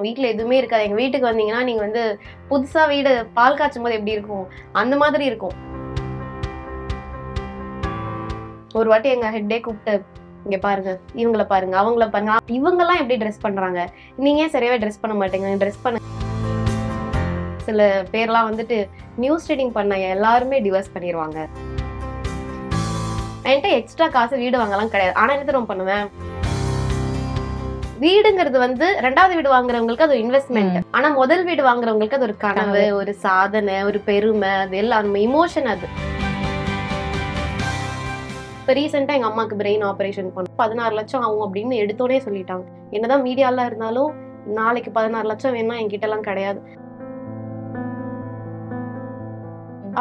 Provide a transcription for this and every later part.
வீட்டுல எதுவுமே இருக்காது. எங்க வீட்டுக்கு வந்தீங்கன்னா நீங்க வந்து புதுசா வீடு பால் காய்ச்சும் போது எப்படி இருக்கும் அந்த மாதிரி இருக்கும். ஒரு வாட்டி எங்க ஹெட்டே கூப்பிட்டு, இங்க பாருங்க, இவங்கள பாருங்க, அவங்கள பாருங்க, இவங்க எல்லாம் எப்படி ட்ரெஸ் பண்றாங்க, நீங்க ஏன் சரியாவே ட்ரெஸ் பண்ண மாட்டீங்க, ட்ரெஸ் பண்ண. சில பேர்லாம் வந்துட்டு நியூஸ் ரீடிங் பண்ண எல்லாருமே டிவோர்ஸ் பண்ணிடுவாங்க. என்கிட்ட எக்ஸ்ட்ரா காசு வீடு வாங்கலாம் கிடையாது. ஆனா என்ன தெரியும் பண்ணுவேன், வீடுங்கிறது வந்து ரெண்டாவது வீடு வாங்குறவங்களுக்கு அது ஒரு இன்வெஸ்ட்மெண்ட். ஆனா முதல் வீடு வாங்குறவங்களுக்கு அது ஒரு கனவு, ஒரு சாதனை, ஒரு பெருமை, அது எல்லாம் இமோஷன். அது இப்போ ரீசெண்டா எங்க அம்மாக்கு பிரெயின் ஆபரேஷன் பண்ணோம். 16 லட்சம் ஆகும் அப்படின்னு எடுத்தோடனே சொல்லிட்டாங்க. என்னதான் மீடியால இருந்தாலும் நாளைக்கு 16 லட்சம் வேணா என்கிட்ட எல்லாம் கிடையாது.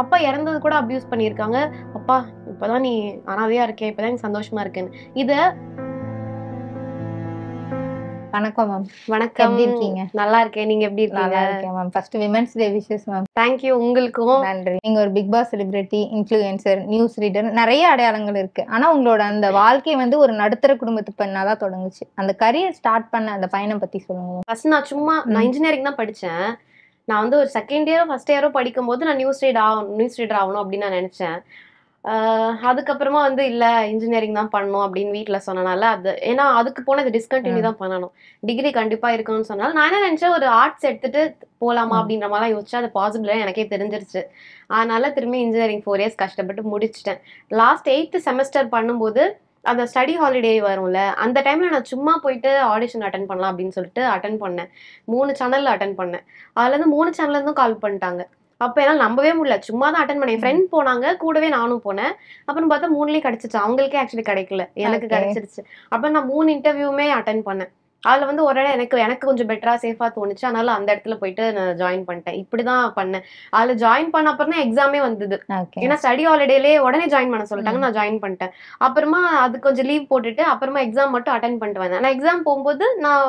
அப்பா இறந்தது கூட அபியூஸ் பண்ணிருக்காங்க. அப்பா இப்பதான் நீ அனாதையா இருக்கே, இப்பதான் எனக்கு சந்தோஷமா இருக்குன்னு. இத வணக்கம் மேம். வணக்கம். எப்படி இருக்கீங்க? நல்லா இருக்கேன். நீங்க எப்படி இருக்கீங்க? நல்லா இருக்கேன் ma'am. First women's day wishes ma'am. Thank you. உங்களுக்கும் நன்றி. நீங்க ஒரு Bigg Boss celebrity, influencer, news reader, நிறைய அடையாளங்கள் இருக்கு. ஆனா உங்களோட அந்த வாழ்க்கை வந்து ஒரு நடுத்தர குடும்பத்து பெண்ணாதான் தொடங்குச்சு. அந்த கரியர் ஸ்டார்ட் பண்ண அந்த பயணம் பத்தி சொல்லுங்க. ஃபர்ஸ்ட் நான் இன்ஜினியரிங் தான் படிச்சேன். நான் வந்து ஒரு செகண்ட் இயரோ ஃபர்ஸ்ட் இயரோ படிக்கும் போது நான் நியூஸ் ரீடர் ஆகணும் அப்படின்னு நான் நினைச்சேன். அதுக்கப்புறமா வந்து இல்ல இன்ஜினியரிங் தான் பண்ணணும் அப்படின்னு வீட்டுல சொன்னனால அது, ஏன்னா அதுக்கு போன இது டிஸ்கண்டினியூ தான் பண்ணணும், டிகிரி கண்டிப்பா இருக்கணும்னு சொன்னால நான் என்ன நினைச்சேன், ஒரு ஆர்ட்ஸ் எடுத்துட்டு போலாமா அப்படின்ற மாதிரி யோசிச்சா அது பாசிபிள் எனக்கே தெரிஞ்சிருச்சு. அதனால திரும்பி இன்ஜினியரிங் 4 இயர்ஸ் கஷ்டப்பட்டு முடிச்சிட்டேன். லாஸ்ட் 8th செமஸ்டர் பண்ணும்போது அந்த ஸ்டடி ஹாலிடே வரும்ல, அந்த டைம்ல நான் சும்மா போயிட்டு ஆடிஷன் அட்டன் பண்ணலாம் அப்படின்னு சொல்லிட்டு அட்டன் பண்ணேன். 3 சேனல்ல அட்டன் பண்ணேன். அதுல இருந்து 3 சேனல்ல இருந்தும் கால் பண்ணிட்டாங்க. அப்ப என்னால நம்பவே முடியல. சும்மா தான் அட்டன் பண்ணேன். ஃப்ரெண்ட் போனாங்க, கூடவே நானும் போனேன். அப்புறம் பார்த்தா 3லயும் கிடைச்சிச்சு. அவங்களுக்கே ஆக்சுவலி கிடைக்கல, எனக்கு கிடைச்சிருச்சு. அப்ப நான் 3 இன்டர்வியூமே அட்டன் பண்ணேன். அதுல வந்து ஒரு இடம் எனக்கு கொஞ்சம் பெட்டரா சேஃபா தோணுச்சு. அதனால அந்த இடத்துல போயிட்டு நான் ஜாயின் பண்ணிட்டேன். இப்படிதான் பண்ணேன். அதுல ஜாயின் பண்ண அப்புறம் தான் எக்ஸாமே வந்தது. ஏன்னா ஸ்டடி ஹாலிடேலே உடனே ஜாயின் பண்ண சொல்லிட்டாங்க. நான் ஜாயின் பண்ணிட்டேன். அப்புறமா அது கொஞ்சம் லீவ் போட்டுட்டு அப்புறமா எக்ஸாம் மட்டும் அட்டன் பண்ணிட்டு வந்தேன். நான் எக்ஸாம் போகும்போது நான்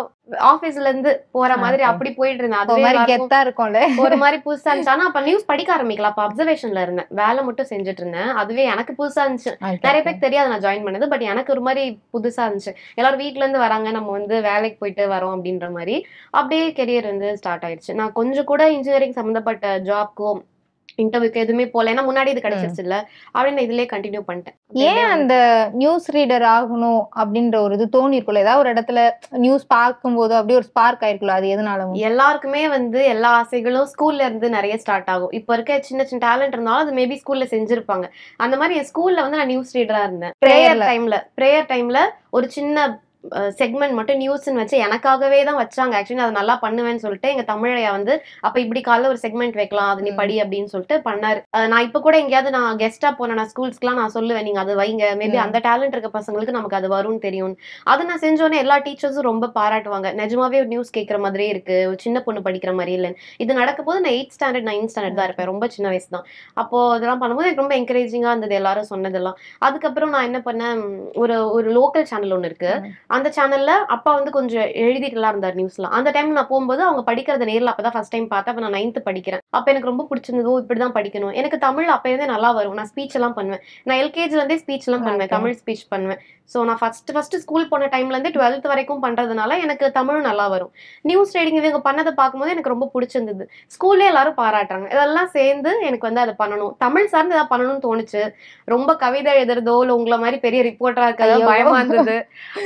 ஆபீஸ்ல இருந்து போற மாதிரி அப்படி போயிட்டு இருந்தேன். அதுவே ஒரு மாதிரி புதுசா இருந்துச்சு. ஆனா அப்ப நியூஸ் படிக்க ஆரம்பிக்கல. அப்ப அப்சர்வேஷன்ல இருந்தேன், வேலை மட்டும் செஞ்சுட்டு இருந்தேன். அதுவே எனக்கு புதுசா இருந்துச்சு. நிறைய பேருக்கு தெரியாது நான் ஜாயின் பண்ணது, பட் எனக்கு ஒரு மாதிரி புதுசா இருந்துச்சு. எல்லாரும் வீட்டுல இருந்து வராங்க, நம்ம வந்து வேலைக்கு போயிட்டு வரோம் அப்படின்ற மாதிரி அப்படியே கெரியர் வந்து ஸ்டார்ட் ஆயிடுச்சு. நான் கொஞ்சம் கூட இன்ஜினியரிங் சம்பந்தப்பட்ட ஜாப்க்கும் இன்டர்வியூக்கு எதுவுமே போல, ஏன்னா முன்னாடி இது கிடைச்சிருச்சு இல்ல அப்படின்னு இதுலயே கண்டினியூ பண்ணிட்டேன். ஏன் அந்த நியூஸ் ரீடர் ஆகணும் அப்படின்ற ஒரு இது தோணி இருக்குல்ல, ஏதாவது ஒரு இடத்துல நியூஸ் பார்க்கும்போது அப்படியே ஒரு ஸ்பார்க் ஆயிருக்குல்ல, அது எதனால? எல்லாருக்குமே வந்து எல்லா ஆசைகளும் ஸ்கூல்ல இருந்து நிறைய ஸ்டார்ட் ஆகும். இப்ப இருக்க சின்ன சின்ன டேலண்ட் இருந்தாலும் அது மேபி ஸ்கூல்ல செஞ்சிருப்பாங்க. அந்த மாதிரி என் ஸ்கூல்ல வந்து நான் நியூஸ் ரீடரா இருந்தேன். ப்ரேயர் டைம்ல ஒரு சின்ன செக்மெண்ட் மட்டும் நியூஸ்ன்னு வச்சு எனக்காகவே தான் வச்சாங்க. ஆக்சுவலி அதை நல்லா பண்ணுவேன்னு சொல்லிட்டு எங்க தமிழையா வந்து அப்ப இப்படி காலைல ஒரு செக்மெண்ட் வைக்கலாம், அது நீ படி அப்படின்னு சொல்லிட்டு பண்ணாரு. நான் இப்ப கூட எங்கேயாவது நான் கெஸ்டா போனேன், நான் ஸ்கூல்ஸ்க்குலாம் நான் சொல்லுவேன், நீங்க அது வைங்க, மேபி அந்த டேலண்ட் இருக்க பசங்களுக்கு நமக்கு அது வரும்னு தெரியும். அதை நான் செஞ்சோன்னே எல்லா டீச்சர்ஸும் ரொம்ப பாராட்டுவாங்க. நிஜமாவே ஒரு நியூஸ் கேட்கற மாதிரியே இருக்கு, ஒரு சின்ன பொண்ணு படிக்கிற மாதிரி இல்லைன்னு. இது நடக்கும் போது நான் 8th ஸ்டாண்டர்ட் 9th ஸ்டாண்டர்ட் தான் இருப்பேன், ரொம்ப சின்ன வயசு தான். அப்போ இதெல்லாம் பண்ணும்போது எனக்கு ரொம்ப என்கரேஜிங்கா இருந்தது எல்லாரும் சொன்னதெல்லாம். அதுக்கப்புறம் நான் என்ன பண்ணேன், ஒரு லோக்கல் சேனல் ஒண்ணு இருக்கு, அந்த சேனல்ல அப்பா வந்து கொஞ்சம் எழுதிட்டுலாம் இருந்தார் நியூஸ்லாம். அந்த டைம் நான் போகும்போது அவங்க படிக்கிறத நேரில் அப்பதான் ஃபர்ஸ்ட் டைம் பார்த்தேன். அப்ப நான் 9th படிக்கிறேன். அப்ப எனக்கு ரொம்ப பிடிச்சிருந்தது, இப்படிதான் படிக்கணும். எனக்கு தமிழ் அப்ப இருந்தே நல்லா வரும், நான் ஸ்பீச் எல்லாம் பண்ணுவேன். நான் எல்கேஜில இருந்தே ஸ்பீச் எல்லாம் பண்ணுவேன், தமிழ் ஸ்பீச் பண்ணுவேன். ஸோ நான் ஃபர்ஸ்ட் ஸ்கூல் போன டைம்ல இருந்து 12th வரைக்கும் பண்றதுனால எனக்கு தமிழும் நல்லா வரும். நியூஸ் ரீடிங் இவங்க பண்ணதை பார்க்கும்போது எனக்கு ரொம்ப பிடிச்சிருந்தது. ஸ்கூல்லே எல்லாரும் பாராட்டுறாங்க. இதெல்லாம் சேர்ந்து எனக்கு வந்து அதை பண்ணணும், தமிழ் சார்ந்து ஏதாவது பண்ணணும்னு தோணுச்சு. ரொம்ப கவிதை எழுதுறதோ இல்ல உங்களை மாதிரி பெரிய ரிப்போர்ட்டரா இருக்கிறதோ பயமா இருந்தது.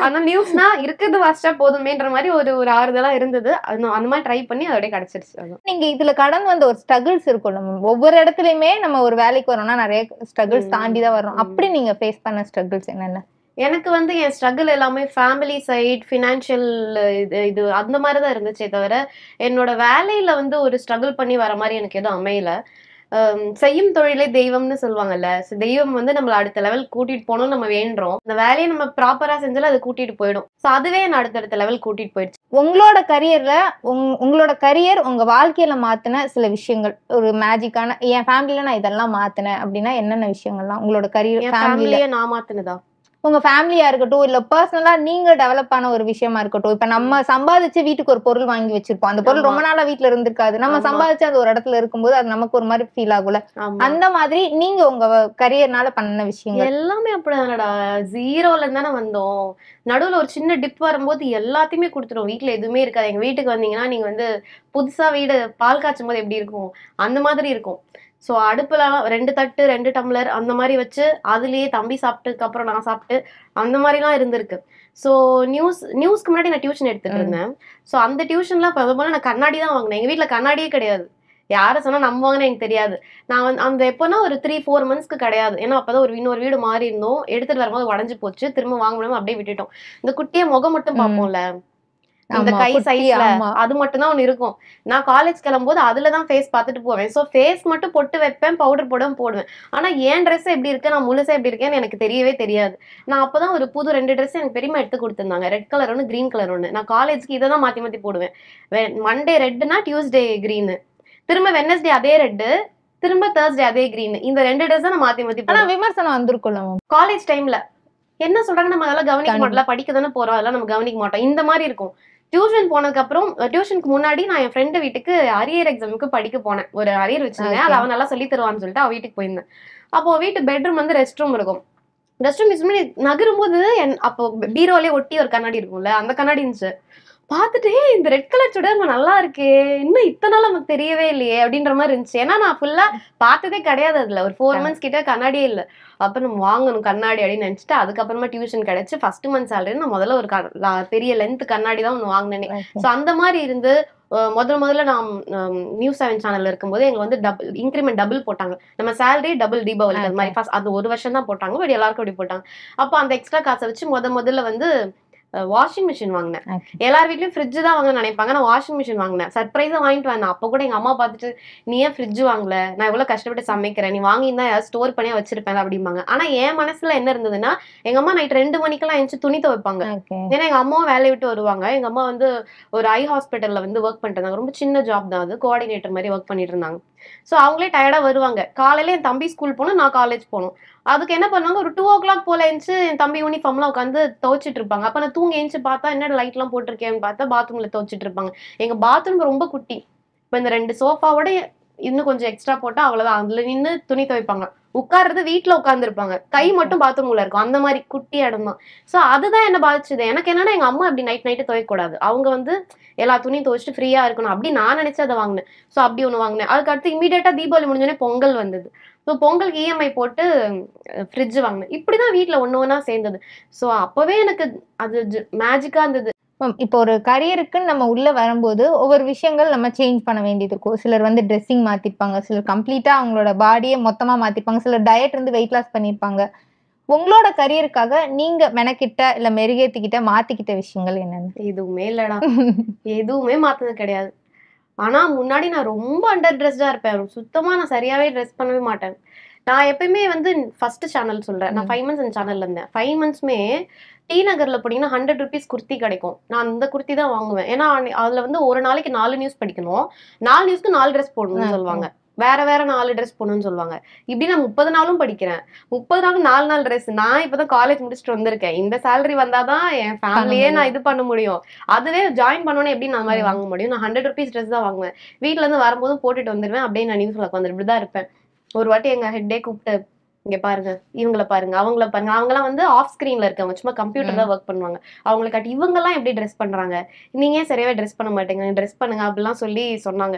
ஆனா நியூஸ்னா இருக்கிறது வாசிச்சா போதுமேன்ற மாதிரி ஒரு ஆறுதலா இருந்தது. அந்த மாதிரி ட்ரை பண்ணி அதோட கிடைச்சிருச்சு. நீங்க இதுல கடந்து வந்த ஒரு ஸ்ட்ரகிள்ஸ் இருக்கும், நம்ம ஒவ்வொரு இடத்துலயுமே நம்ம ஒரு வேலைக்கு வரோம்னா நிறைய ஸ்ட்ரகிள்ஸ் தாண்டி தான் வரோம். அப்படி நீங்க ஃபேஸ் பண்ண ஸ்ட்ரகிள்ஸ் என்னென்ன? எனக்கு வந்து என் ஸ்ட்ரகிள் எல்லாமே ஃபேமிலி சைட், ஃபினான்ஷியல் இது அந்த மாதிரி தான் இருந்துச்சே தவிர என்னோட வேலையில வந்து ஒரு ஸ்ட்ரகிள் பண்ணி வர மாதிரி எனக்கு எதுவும் அமையல. செய்யும் தொழிலே தெய்வம்னு சொல்லுவாங்கல்ல, தெய்வம் வந்து நம்மள அடுத்த லெவல் கூட்டிட்டு போனோம் நம்ம வேண்டுறோம், அந்த வேலையை நம்ம ப்ராப்பரா செஞ்சாலும் அது கூட்டிட்டு போயிடும். ஸோ அதுவே என்ன அடுத்தடுத்த லெவல் கூட்டிட்டு போயிடுச்சு. உங்களோட கரியர்ல உங்களோட கரியர் உங்க வாழ்க்கையில மாத்தின சில விஷயங்கள், ஒரு மேஜிக்கான, என் ஃபேமிலியில நான் இதெல்லாம் மாத்தினேன் அப்படின்னா என்னென்ன விஷயங்கள்லாம் உங்களோட கரியர்? ஃபேமிலியை நான் மாத்தினதா? உங்க ஃபேமிலியா இருக்கட்டும் இல்ல பர்சனலா நீங்க டெவலப் ஆன ஒரு விஷயமா இருக்கட்டும், இப்ப நம்ம சம்பாதிச்சு வீட்டுக்கு ஒரு பொருள் வாங்கி வச்சிருப்போம், அந்த பொருள் ரொம்ப நாளா வீட்டுல இருந்திருக்காது, நம்ம சம்பாதிச்சு அது ஒரு இடத்துல இருக்கும்போது அது நமக்கு ஒரு மாதிரி ஃபீல் ஆகும்ல, அந்த மாதிரி நீங்க உங்க கரியர்னால பண்ண விஷயங்கள் எல்லாமே அப்படிதானடா. ஜீரோல இருந்து தானே வந்தோம். நடுவுல ஒரு சின்ன டிப் வரும்போது எல்லாத்தையுமே கொடுத்துரும். வீட்டுல எதுவுமே இருக்காது. எங்க வீட்டுக்கு வந்தீங்கன்னா நீங்க வந்து புதுசா வீடு பால் காய்ச்சும் போது எப்படி இருக்கும் அந்த மாதிரி இருக்கும். சோ அடுப்புல 2 தட்டு 2 டம்ளர் அந்த மாதிரி வச்சு அதுலயே தம்பி சாப்பிட்டதுக்கு அப்புறம் நான் சாப்பிட்டு அந்த மாதிரி எல்லாம் இருந்திருக்கு. சோ நியூஸ்க்கு முன்னாடி நான் டியூஷன் எடுத்துட்டு இருந்தேன். சோ அந்த டியூஷன்லாம் போல நான் கண்ணாடி தான் வாங்கினேன். எங்க வீட்டுல கண்ணாடியே கிடையாது. யாரை சொன்னா நம்புவாங்கன்னு எனக்கு தெரியாது. நான் வந்து அந்த எப்போனா ஒரு 3-4 மந்த்ஸ்க்கு கிடையாது. ஏன்னா அப்பதான் இன்னொரு வீடு மாறி இருந்தோம். எடுத்துட்டு வரும்போது உடஞ்சு போச்சு. திரும்ப வாங்க முடியாம அப்படியே விட்டுட்டோம். இந்த குட்டிய முகம் மட்டும் பார்ப்போம்ல, இந்த கை சைஸ்ல அது மட்டும் தான் ஒண்ணு இருக்கும். நான் காலேஜ் கிளம்பும்போது அதுலதான் ஃபேஸ் பார்த்துட்டு போவேன். சோ ஃபேஸ் மட்டும் பொட்டு வைப்பேன், பவுடர் போடுவேன். ஆனா என் ட்ரெஸ் எப்படி இருக்கு, நான் முழுசா எப்படி இருக்கேன்னு எனக்கு தெரியவே தெரியாது. நான் அப்பதான் ஒரு புது 2 ட்ரெஸ் எனக்கு பெரியமா எடுத்து கொடுத்திருந்தாங்க. ரெட் கலர் ஒன்னு, கிரீன் கலர் ஒன்னு. நான் காலேஜ்க்கு இதை தான் மாத்தி மாத்தி போடுவேன். மண்டே ரெட்னா டியூஸ்டே கிரீன், திரும்ப வெட்னஸ்டே அதே ரெட், திரும்ப தேர்ஸ்டே அதே கிரீன். இந்த 2 ட்ரெஸ் நான் மாத்தி மாத்தி ஆனா விமர்சனம் வந்திருக்கும்ல காலேஜ் டைம்ல. என்ன சொல்றாங்க, நம்ம அதெல்லாம் கவனிக்க மாட்டோம், படிக்க தானே போறோம், அதெல்லாம் நம்ம கவனிக்க மாட்டோம், இந்த மாதிரி இருக்கும். டியூஷன் போனதுக்கு அப்புறம், டியூஷனுக்கு முன்னாடி நான் என் ஃப்ரெண்டு வீட்டுக்கு அரியர் எக்ஸாமுக்கு படிக்க போனேன். ஒரு அரியர் வச்சிருந்தேன், அது அவன் நல்லா சொல்லி தருவான்னு சொல்லிட்டு அவ வீட்டுக்கு போயிருந்தேன். அப்போ வீட்டு பெட்ரூம் வந்து ரெஸ்ட் ரூம் இருக்கும். ரெஸ்ட் ரூம் யூஸ் பண்ணி நகரும் போது அப்போ பீரோலயே ஒட்டி ஒரு கண்ணாடி இருக்கும்ல, அந்த கண்ணாடி இருந்துச்சு. பார்த்துட்டு இந்த ரெட் கலர் சுடர் நல்லா இருக்கே, இன்னும் இத்தனை நாள் நமக்கு தெரியவே இல்லையே அப்படின்ற மாதிரி இருந்துச்சு. ஏன்னா நான் ஃபுல்லா பார்த்ததே கிடையாது. அதுல ஒரு 4 மந்த்ஸ் கிட்ட கண்ணாடியே இல்லை. அப்ப நம்ம வாங்கணும் கண்ணாடி அப்படின்னு நினைச்சிட்டு அதுக்கப்புறமா டியூஷன் கிடைச்சு ஃபர்ஸ்ட் மந்த் சேலரி நான் முதல்ல ஒரு பெரிய லென்த் கண்ணாடி தான் ஒன்று வாங்கினேனே. ஸோ அந்த மாதிரி இருந்து முதல்ல நான் நியூஸ் 7 சேனல்ல இருக்கும்போது எங்களுக்கு வந்து இன்க்ரிமெண்ட் டபுள் போட்டாங்க. நம்ம சேலரி டபுள் தீபாவளி அது மாதிரி ஃபர்ஸ்ட் அது ஒரு வருஷம் தான் போட்டாங்க, பட் எல்லாருக்கும் அப்படி போட்டாங்க. அப்போ அந்த எக்ஸ்ட்ரா காசை வச்சு முதல்ல வந்து வாஷிங் மிஷின் வாங்கினேன். எல்லார் வீட்லயும் ஃப்ரிட்ஜ் தான் வாங்க நினைப்பாங்க, நான் வாஷிங் மிஷின் வாங்கினேன். சர்ப்ரைஸா வாங்கிட்டு வந்தேன். அப்ப கூட எங்க அம்மா பார்த்துட்டு, நீ ஏன் ஃப்ரிட்ஜ் வாங்கல, நான் எவ்வளவு கஷ்டப்பட்டு சமைக்கிறேன், நீ வாங்கியிருந்தா ஏதாவது ஸ்டோர் பண்ணி வச்சிருப்பேன் அப்படிம்பாங்க. ஆனா என் மனசுல என்ன இருந்ததுன்னா, எங்க அம்மா நைட் 2 மணிக்கெல்லாம் எழுந்து துணி துவைப்பாங்க. ஏன்னா எங்க அம்மாவும் வேலையை விட்டு வருவாங்க. எங்க அம்மா வந்து ஒரு ஐ ஹாஸ்பிட்டல்ல வந்து ஒர்க் பண்ணிட்டு இருந்தாங்க. ரொம்ப சின்ன ஜாப் தான் அது, கோஆர்டினேட்டர் மாதிரி ஒர்க் பண்ணிட்டு இருந்தாங்க. சோ அவங்களே டயர்டா வருவாங்க. காலையில என் தம்பி ஸ்கூல் போகணும், நான் காலேஜ் போகணும். அதுக்கு என்ன பண்ணுவாங்க, ஒரு 2 o'clock போல எழுந்துச்சு என் தம்பி யூனிஃபார்ம்லாம் உட்காந்து துவைச்சிட்டு இருப்பாங்க. அப்ப நான் தூங்கி எழுந்துச்சு பார்த்தா என்ன லைட் எல்லாம் போட்டிருக்கேன்னு பார்த்தா பாத்ரூம்ல துவைச்சிட்டு இருப்பாங்க. எங்க பாத்ரூம் ரொம்ப குட்டி. இப்ப இந்த 2 சோஃபாவோட இன்னும் கொஞ்சம் எக்ஸ்ட்ரா போட்டா அவ்வளவுதான். அதுல நின்று துணி துவைப்பாங்க. உட்கார்றது வீட்டுல உட்கார்ந்து இருப்பாங்க, கை மட்டும் பாத்ரூம்ல இருக்கும். அந்த மாதிரி குட்டி இடம் தான். சோ அதுதான் என்ன பாதிச்சது. எனக்கு என்னன்னா எங்க அம்மா அப்படி நைட்டு துவைக்க கூடாது, அவங்க வந்து எல்லா துணியும் துவைச்சிட்டு ஃப்ரீயா இருக்கணும் அப்படி நான் நினைச்சு அதை வாங்கினேன். சோ அப்படி ஒண்ணு வாங்கினேன். அதுக்கு அடுத்து இமீடியட்டா தீபாவளி முடிஞ்சோடனே பொங்கல் வந்தது. ஸோ பொங்கலுக்கு இஎம்ஐ போட்டு ஃப்ரிட்ஜ் வாங்கினேன். இப்படிதான் வீட்டுல ஒண்ணா சேர்ந்தது. சோ அப்பவே எனக்கு அது மேஜிக்கா இருந்தது. இப்போ ஒரு கரியருக்குன்னு நம்ம உள்ள வரும்போது ஒவ்வொரு விஷயங்கள் நம்ம சேஞ்ச் பண்ண வேண்டியது இருக்கும். சிலர் வந்து ட்ரெஸ்ஸிங் மாத்திருப்பாங்க, சிலர் கம்ப்ளீட்டா அவங்களோட பாடியை மொத்தமா மாத்திருப்பாங்க, சிலர் டயட் இருந்து வெயிட் லாஸ் பண்ணிருப்பாங்க. உங்களோட கரியருக்காக நீங்க மெனக்கிட்ட இல்ல மெருகேத்திக்கிட்ட மாத்திக்கிட்ட விஷயங்கள் என்னன்னு? எதுவுமே இல்லடா, எதுவுமே மாத்தது கிடையாது. ஆனா முன்னாடி நான் ரொம்ப அண்டர் ட்ரெஸ்டா இருப்பேன். சுத்தமா நான் சரியாவே ட்ரெஸ் பண்ணவே மாட்டேன். நான் எப்பயுமே வந்து ஃபர்ஸ்ட் சேனல் சொல்றேன், நான் 5 months அந்த சேனல்ல இருந்தேன். 5 monthsமே டி நகர்ல போனீங்கன்னா 100 rupees குர்த்தி கிடைக்கும். நான் அந்த குர்த்தி தான் வாங்குவேன். ஏன்னா அதுல வந்து ஒரு நாளைக்கு 4 நியூஸ் படிக்கணும், 4 நியூஸ்க்கு 4 ட்ரெஸ் போடணும்னு சொல்லுவாங்க. வேற 4 ட்ரெஸ் போடணும்னு சொல்லுவாங்க. இப்படி நான் 30 நாளும் படிக்கிறேன். 30 நாளும் 4 ட்ரெஸ். நான் இப்பதான் காலேஜ் முடிச்சுட்டு வந்திருக்கேன். இந்த சேலரி வந்தாதான் என் ஃபேமிலியே நான் இது பண்ண முடியும். அதுவே ஜாயின் பண்ணோன்னே எப்படி நான் மாதிரி வாங்க முடியும்? நான் 100 rupees ட்ரெஸ் தான் வாங்குவேன். வீட்டுல இருந்து வரும்போதும் போட்டுட்டு வந்துடுவேன். அப்படியே நான் நியூஸ்ல உட்காந்து இப்படிதான் இருப்பேன். ஒரு வாட்டி எங்க ஹெட்டே கூப்பிட்டு, இங்க பாருங்க, இவங்கள பாருங்க, அவங்கள பாருங்க, அவங்கலாம் வந்து ஆஃப் ஸ்கிரீன்ல இருக்கவங்க, சும்மா கம்ப்யூட்டர் தான் ஒர்க் பண்ணுவாங்க. அவங்களை காட்டி இவங்க எல்லாம் எப்படி ட்ரெஸ் பண்றாங்க, நீங்க ஏன் சரியாவே ட்ரெஸ் பண்ண மாட்டேங்க, ட்ரெஸ் பண்ணுங்க அப்படிலாம் சொல்லி சொன்னாங்க.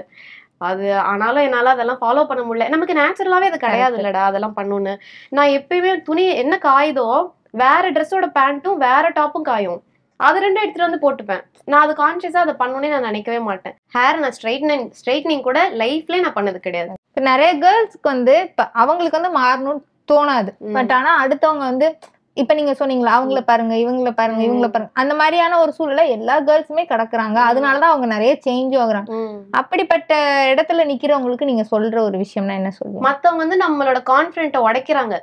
அது ஆனாலும் என்னால அதெல்லாம் ஃபாலோ பண்ண முடியல. நமக்கு நேச்சுரலாவே அது கிடையாது இல்லடா அதெல்லாம் பண்ணணும்னு. நான் எப்பயுமே துணி என்ன காயுதோ வேற ட்ரெஸ்ஸோட பேண்ட்டும் வேற டாப்பும் காயும், அது 2 எடுத்துட்டு வந்து போட்டுப்பேன். நான் அது கான்சியஸா அதை பண்ணணும்னே நான் நினைக்கவே மாட்டேன். ஹேர் நான் ஸ்ட்ரைட்னிங் கூட லைஃப்லயே நான் பண்ணது கிடையாது. இப்ப நிறைய கேர்ள்ஸ்க்கு வந்து அவங்களுக்கு வந்து மாறணும்னு தோணாது. பட் ஆனா அடுத்தவங்க வந்து இப்ப நீங்க சொன்னீங்களா, அவங்கள பாருங்க, இவங்கள பாருங்க, இவங்கள பாருங்க, அந்த மாதிரியான ஒரு சூழல எல்லா கேர்ள்ஸுமே கடக்குறாங்க. அதனாலதான் அவங்க நிறைய சேஞ்ச் ஆகுறாங்க. அப்படிப்பட்ட இடத்துல நிக்கிறவங்களுக்கு நீங்க சொல்ற ஒரு விஷயம்னா என்ன சொல்லுங்க? மத்தவங்க வந்து நம்மளோட கான்பிடென்ட்டை உடைக்கிறாங்க.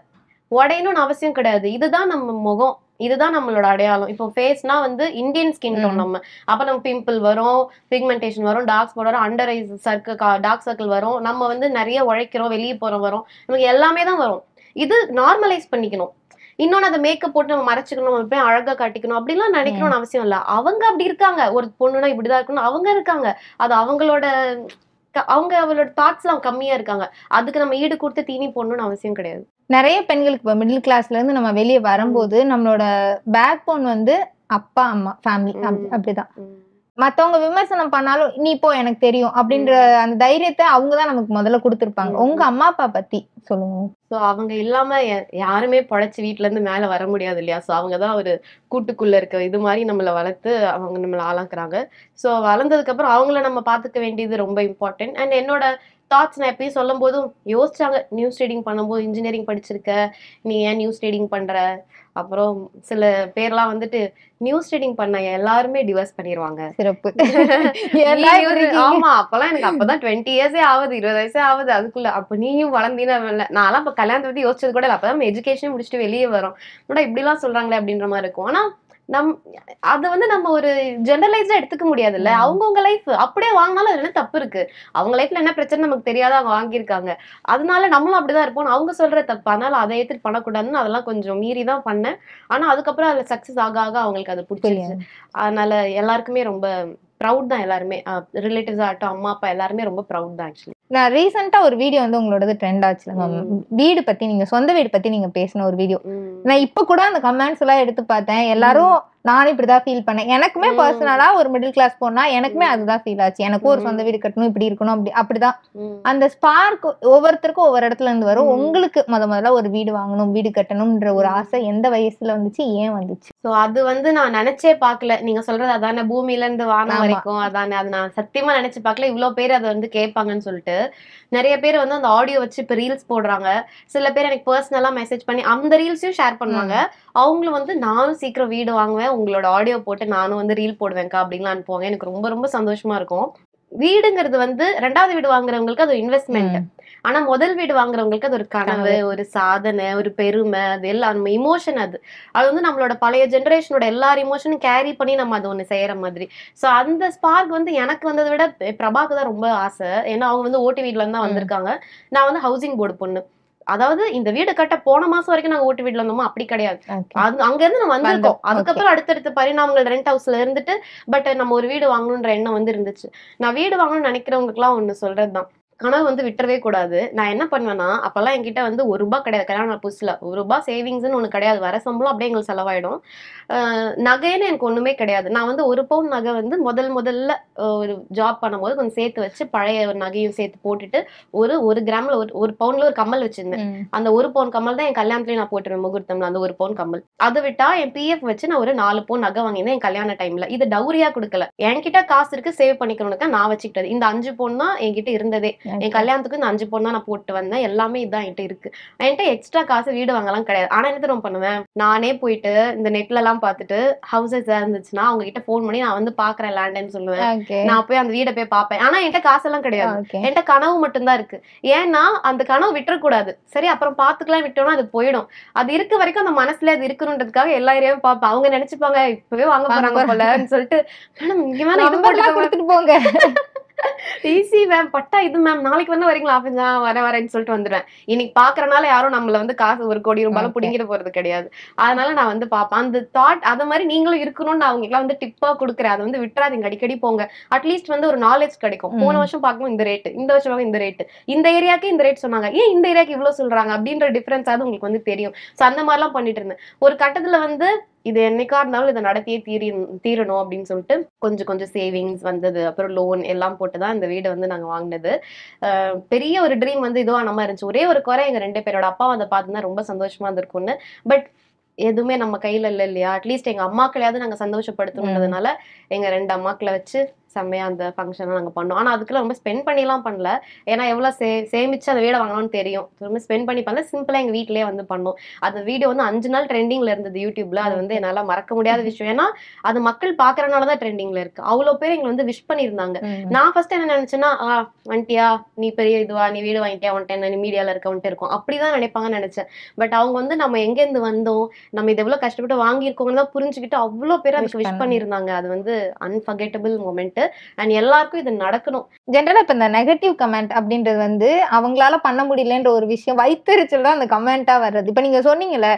உடையணும்னு அவசியம் கிடையாது. இதுதான் நம்ம முகம், இதுதான் நம்மளோட அடையாளம். இப்போ ஃபேஸ்னா வந்து இந்தியன் ஸ்கின் டோன் நம்ம. அப்ப நம்ம பிம்பிள் வரும், பிக்மெண்டேஷன் வரும், டார்க் ஸ்பாட் வரும், under eyes circle, dark circle வரும். நம்ம வந்து நிறைய உழைக்கிறோம், வெளியே போறோம், வரும், நமக்கு எல்லாமே தான் வரும். இது நார்மலைஸ் பண்ணிக்கணும். இன்னொன்னு அந்த மேக்கப் போட்டு நம்ம மறைச்சுக்கணும், நம்ம போய் அழகா காட்டிக்கணும் அப்படிலாம் நினைக்கணும்னு அவசியம் இல்ல. அவங்க அப்படி இருக்காங்க. ஒரு பொண்ணுனா இப்படிதான் இருக்கணும் அவங்க இருக்காங்க. அது அவங்களோட தாட்ஸ்ல அவங்க கம்மியா இருக்காங்க. அதுக்கு நம்ம ஈடு கொடுத்து தீனி போடணும்னு அவசியம் கிடையாது. நிறைய பெண்களுக்கு இப்போ மிடில் கிளாஸ்ல இருந்து நம்ம வெளியே வரும்போது நம்மளோட பேக் போன் வந்து அப்பா அம்மா ஃபேமிலி அப்படிதான். மத்தவங்க விமர்சனம் பண்ணாலும் நீ போ எனக்கு தெரியும் அப்படின்ற அந்த தைரியத்தை அவங்கதான் நமக்கு முதல்ல கொடுத்துருப்பாங்க. உங்க அம்மா அப்பா பத்தி சொல்லுங்க. சோ அவங்க இல்லாம யாருமே பொழைச்சு வீட்டுல இருந்து மேல வர முடியாது இல்லையா? சோ அவங்கதான் ஒரு கூட்டுக்குள்ள இருக்க இது மாதிரி நம்மள வளர்த்து அவங்க நம்மள ஆளாக்குறாங்க. சோ வளர்ந்ததுக்கு அப்புறம் அவங்கள நம்ம பாத்துக்க வேண்டியது ரொம்ப இம்பார்ட்டன்ட். அண்ட் என்னோட தாட்ஸ் நான் எப்பயும் சொல்லும் போதும் யோசிச்சாங்க. நியூஸ் ரீடிங் பண்ணும்போது இன்ஜினியரிங் படிச்சிருக்க, நீ ஏன் நியூஸ் ரீடிங் பண்ற? அப்புறம் சில பேர்லாம் வந்துட்டு நியூஸ் ரீடிங் பண்ண எல்லாருமே டிவோர்ஸ் பண்ணிடுவாங்க. சிறப்பு. ஆமா, அப்பெல்லாம் எனக்கு அப்பதான் 20 இயர்ஸே ஆகுது, 20 வயசே ஆகுது. அதுக்குள்ள அப்ப நீயும் வளர்ந்தீனா இல்ல. நான்லாம் இப்ப கல்யாணத்தை பத்தி யோசிச்சது கூட இல்ல. அப்பதான் எஜுகேஷன் முடிச்சுட்டு வெளியே வரோம். இப்படி எல்லாம் சொல்றாங்களே அப்படின்ற மாதிரி இருக்கும். ஆனா அது வந்து நம்ம ஒரு ஜெனரலைஸ்டா எடுத்துக்க முடியாது இல்ல. அவங்கவுங்க லைஃப் அப்படியே வாங்கினாலும் அதுல என்ன தப்பு இருக்கு? அவங்க லைஃப்ல என்ன பிரச்சனை நமக்கு தெரியாத அவங்க வாங்கியிருக்காங்க. அதனால நம்மளும் அப்படிதான் இருப்போம். அவங்க சொல்ற தப்பு, அதனால அதை ஏத்துட்டு பண்ணக்கூடாதுன்னு அதெல்லாம் கொஞ்சம் மீறிதான் பண்ணேன். ஆனா அதுக்கப்புறம் அதுல சக்சஸ் ஆக ஆக அவங்களுக்கு அது பிடிச்சிருச்சு. அதனால எல்லாருக்குமே ரொம்ப ப்ரௌட் தான். எல்லாருமே ரிலேட்டிவ்ஸ் ஆகட்டும், அம்மா அப்பா எல்லாருமே ரொம்ப ப்ரௌட் தான். ஆக்சுவலி நான் ரீசெண்டா ஒரு வீடியோ வந்து உங்களோடது ட்ரெண்ட் ஆச்சுல மேம். வீடு பத்தி, நீங்க சொந்த வீடு பத்தி நீங்க பேசின ஒரு வீடியோ. நான் இப்ப கூட அந்த கமெண்ட்ஸ் எல்லாம் எடுத்து பார்த்தேன். எல்லாரும் நானும் இப்படிதான் ஃபீல் பண்ணேன். எனக்குமே பர்சனலா ஒரு மிடில் கிளாஸ் போனா எனக்குமே அதுதான் ஃபீல் ஆச்சு. எனக்கும் ஒரு சொந்த வீடு கட்டணும், இப்படி இருக்கணும், அப்படிதான். அந்த ஸ்பார்க் ஒவ்வொருத்தருக்கும் ஒவ்வொரு இடத்துல இருந்து வரும். உங்களுக்கு முதல்ல ஒரு வீடு வாங்கணும், வீடு கட்டணும்ன்ற ஒரு ஆசை எந்த வயசுல வந்துச்சு, ஏன் வந்துச்சு? சோ அது வந்து நான் நினைச்சே பாக்கல. நீங்க சொல்றது அதானே, பூமியில இருந்து வானம் வரைக்கும் அதானே. அது நான் சத்தியமா நினைச்சு பாக்கல இவ்வளவு பேர் அதை வந்து கேட்பாங்கன்னு சொல்லிட்டு. நிறைய பேர் வந்து அந்த ஆடியோ வச்சு இப்ப ரீல்ஸ் போடுறாங்க. சில பேர் எனக்கு பர்சனலா மெசேஜ் பண்ணி அந்த ரீல்ஸையும் ஷேர் பண்ணுவாங்க. அவங்களும் வந்து நானும் சீக்கிரம் வீடு வாங்குவேன், உங்களோட ஆடியோ போட்டு நானும் வந்து ரீல் போடுவேன்க்கா அப்படின்லாம் அனுப்புவாங்க. எனக்கு ரொம்ப ரொம்ப சந்தோஷமா இருக்கும். வீடுங்கிறது வந்து 2வது வீடு வாங்குறவங்களுக்கு அது இன்வெஸ்ட்மெண்ட். ஆனா முதல் வீடு வாங்குறவங்களுக்கு அது ஒரு கனவு, ஒரு சாதனை, ஒரு பெருமை. அது எல்லாம் நம்ம இமோஷன். அது வந்து நம்மளோட பழைய ஜெனரேஷனோட எல்லார் இமோஷனும் கேரி பண்ணி நம்ம அது ஒண்ணு செய்யற மாதிரி. சோ அந்த ஸ்பார்க் வந்து எனக்கு வந்ததை விட பிரபாக்கு தான் ரொம்ப ஆசை. ஏன்னா அவங்க வந்து ஓட்டு வீட்ல இருந்து தான் வந்திருக்காங்க. நான் வந்து ஹவுசிங் போர்டு பொண்ணு. அதாவது இந்த வீடு கட்ட போன மாசம் வரைக்கும் நாங்க ஓட்டு வீட்டுல இருந்தோமா? அப்படி கிடையாது. அங்க இருந்து நம்ம வந்திருக்கோம். அதுக்கப்புறம் அடுத்தடுத்த பரிணாமங்கள் ரெண்ட் ஹவுஸ்ல இருந்துட்டு பட் நம்ம ஒரு வீடு வாங்கணும்ன்ற எண்ணம் வந்து இருந்துச்சு. நான் வீடு வாங்கணும்னு நினைக்கிறவங்களுக்கு எல்லாம் ஒண்ணு சொல்றதுதான், கனவு வந்து விட்டுறவே கூடாது. நான் என்ன பண்ணுவேன்னா, அப்பெல்லாம் என்கிட்ட வந்து ₹1 கிடையாது. கல்யாணம் புதுசுல ₹1 சேவிங்ஸ்ன்னு ஒண்ணு கிடையாது. வர சம்பளம் அப்படியே எங்களுக்கு செலவாயிடும். நகைன்னு எனக்கு ஒண்ணுமே கிடையாது. நான் வந்து 1 பவுன் நகை வந்து முதல்ல ஒரு ஜாப் பண்ணும்போது கொஞ்சம் சேர்த்து வச்சு பழைய ஒரு நகையும் சேர்த்து போட்டுட்டு ஒரு கிராம்ல ஒரு பவுன்ல ஒரு கம்மல் வச்சிருந்தேன். அந்த 1 பவுன் கம்மல் தான் என் கல்யாணத்துலயும் நான் போட்டுருவேன் முகூர்த்தம்ல. அந்த 1 பவுன் கம்மல். அதை விட்டா என் PF வச்சு நான் ஒரு 4 பவுன் நகை வாங்கினேன் என் கல்யாண டைம்ல. இது டவுரியா கொடுக்கல. என்கிட்ட காசு இருக்கு, சேவ் பண்ணிக்கணும்னு நான் வச்சுக்கிட்டது. இந்த 5 பவுன் தான் என்கிட்ட இருந்ததே. என் கல்யாணத்துக்கு இந்த 5 பவுன் தான் நான் போட்டு வந்தேன். எல்லாமே இதான் என்கிட்ட இருக்கு. என்கிட்ட எக்ஸ்ட்ரா காசு வீடு வாங்கலாம் கிடையாது. ஆனா என்ன தெரியும் பண்ணுவேன், நானே போயிட்டு இந்த நெட்ல எல்லாம் பார்த்துட்டு ஹவுசஸ் இருந்துச்சுன்னா அவங்க கிட்ட போன் பண்ணி நான் வந்து பாக்குறேன் லேண்ட்னு சொல்லுவேன். நான் போய் அந்த வீடை போய் பாப்பேன். ஆனா என்கிட்ட காசெல்லாம் கிடையாது. என்கிட்ட கனவு மட்டும்தான் இருக்கு. ஏன்னா அந்த கனவு விட்டுறக்கூடாது. சரி அப்புறம் பாத்துக்கலாம் விட்டோம்னா அது போயிடும். அது இருக்க வரைக்கும் அந்த மனசுல அது இருக்கணும்ன்றதுக்காக எல்லா ஏரியாவும் பாப்பேன். அவங்க நினைச்சுப்பாங்க இப்பவே வாங்க போறாங்க போலன்னு சொல்லிட்டு, மேடம் இங்க மேல இது போட்டு கொடுத்துட்டு போங்க, ஈஸி மேம், பட்டா இது மேம், நாளைக்கு வந்து வரீங்களா ஆஃபீஸ்? வரேன்னு சொல்லிட்டு வந்துடுவேன். இன்னைக்கு பாக்குறனால யாரும் நம்மள வந்து காசு ₹1 கோடி பிடிங்கிட்டு போறது கிடையாது. அதனால நான் வந்து பாப்பேன். அந்த தாட் அது மாதிரி நீங்களும் இருக்கணும்னு நான் அவங்களுக்கு வந்து டிப்பா கொடுக்குறேன். அதை வந்து விட்டுறாதீங்க, அடிக்கடி போங்க. அட்லீஸ்ட் வந்து ஒரு நாலேஜ் கிடைக்கும். போன வருஷம் பார்க்கும்போது இந்த ரேட்டு, இந்த வருஷம் இந்த ரேட்டு, இந்த ஏரியாக்கு இந்த ரேட் சொன்னாங்க, ஏன் இந்த ஏரியாக்கு இவ்வளவு சொல்றாங்க அப்படின்ற டிஃபரன்ஸ் ஆகுது உங்களுக்கு வந்து தெரியும். சோ அந்த மாதிரிலாம் பண்ணிட்டு இருந்தேன். ஒரு கட்டத்துல வந்து இது என்னைக்கா இருந்தாலும் இதை நடத்தியே தீரணும் அப்படின்னு சொல்லிட்டு கொஞ்சம் சேவிங்ஸ் வந்தது. அப்புறம் லோன் எல்லாம் போட்டுதான் இந்த வீடு வந்து நாங்க வாங்கினது. பெரிய ஒரு ட்ரீம் வந்து இதுவா நம்ம இருந்துச்சு. ஒரே ஒரு குறை, எங்க 2 பேரோட அப்பா அதை பார்த்துதான் ரொம்ப சந்தோஷமா இருந்திருக்கும்னு. பட் எதுவுமே நம்ம கையில இல்ல இல்லையா? அட்லீஸ்ட் எங்க அம்மாக்களையாவது நாங்க சந்தோஷப்படுத்தணுன்றதுனால எங்க 2 அம்மாக்களை வச்சு செம்மையா அந்த ஃபங்க்ஷனை நாங்க பண்ணோம். ஆனா அதுக்குள்ள ரொம்ப ஸ்பெண்ட் பண்ணிலாம் பண்ணல. ஏன்னா எவ்வளவு சேமிச்சு அந்த வீடை வாங்கணும்னு தெரியும். ரொம்ப ஸ்பெண்ட் பண்ணி பண்ணல. சிம்பிளா எங்க வீட்லயே வந்து பண்ணோம். அந்த வீடியோ வந்து 5 நாள் ட்ரெண்டிங்ல இருந்தது யூடியூப்ல. அது வந்து என்னால மறக்க முடியாத விஷயம். ஏன்னா அது மக்கள் பாக்குறதுனாலதான் ட்ரெண்டிங்ல இருக்கு. அவ்வளவு பேர் எங்களை வந்து விஷ் பண்ணிருந்தாங்க. நான் ஃபர்ஸ்ட் என்ன நினைச்சேன்னா, வந்துட்டியா நீ பெரிய இதுவா, நீ வீடு வாங்கிட்டியா, வந்துட்டேன், நீ மீடியால இருக்கவன்ட்டு இருக்கும் அப்படிதான் நினைப்பாங்கன்னு நினைச்சேன். பட் அவங்க வந்து நம்ம எங்க இருந்து வந்தோம், நம்ம இது எவ்வளவு கஷ்டப்பட்டு வாங்கியிருக்கோம்னு தான் புரிஞ்சுக்கிட்டு அவ்வளவு பேர் அதுக்கு விஷ் பண்ணிருந்தாங்க. அது வந்து அன்ஃபர்கெட்டபிள் மொமெண்ட். அண்ட் எல்லாருக்கும் இது நடக்கணும். ஜென்ரலா இப்ப இந்த நெகட்டிவ் கமெண்ட் அப்படின்றது வந்து அவங்களால பண்ண முடியலன்ற ஒரு விஷயம் வைத்தறிச்சல் தான் அந்த கமெண்டா வர்றது. இப்ப நீங்க சொன்னீங்கல்ல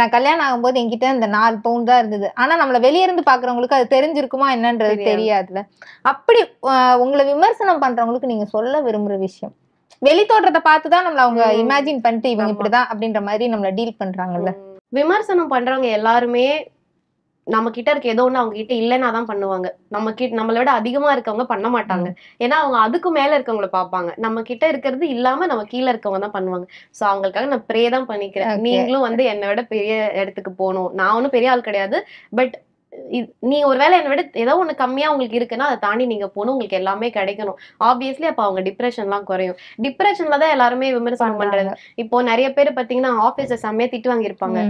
நான் கல்யாணம் ஆகும்போது என்கிட்ட இந்த 4 பவுன் தான் இருந்தது. ஆனா நம்மள வெளிய இருந்து பாக்குறவங்களுக்கு அது தெரிஞ்சிருக்குமா என்னன்றது தெரியாதுல. அப்படி உங்களை விமர்சனம் பண்றவங்களுக்கு நீங்க சொல்ல விரும்புற விஷயம், வெளி தோற்றத்தை பார்த்துதான் நம்மள அவங்க இமேஜின் பண்ணிட்டு இவங்க இப்படிதான் அப்படின்ற மாதிரி நம்மள டீல் பண்றாங்கல்ல. விமர்சனம் பண்றவங்க எல்லாருமே நம்ம கிட்ட இருக்க ஏதோ ஒண்ணு அவங்க கிட்ட இல்லைன்னா தான் பண்ணுவாங்க. நம்மள விட அதிகமா இருக்கவங்க பண்ண மாட்டாங்க. ஏன்னா அவங்க அதுக்கு மேல இருக்கவங்கள பாப்பாங்க. நம்ம கிட்ட இருக்கிறது இல்லாம நம்ம கீழே இருக்கவங்க தான் பண்ணுவாங்க. சோ அவங்களுக்காக நான் ப்ரே தான் பண்ணிக்கிறேன். நீங்களும் வந்து என்னை விட பெரிய இடத்துக்கு போகணும். நான் ஒன்னும் பெரிய ஆள் கிடையாது. பட் நீங்க ஒருவேளை என்னை விட ஏதோ ஒண்ணு கம்மியா உங்களுக்கு இருக்குன்னா அதை தாண்டி நீங்க போகணும். உங்களுக்கு எல்லாமே கிடைக்கணும். ஆப்வியஸ்லி அப்ப அவங்க டிப்ரெஷன் எல்லாம் குறையும். டிப்ரெஷன்ல தான் எல்லாருமே விமர்சனம் பண்றது. இப்போ நிறைய பேர் பாத்தீங்கன்னா ஆபீஸ்ல செம்மையா திட்டு வாங்கியிருப்பாங்க.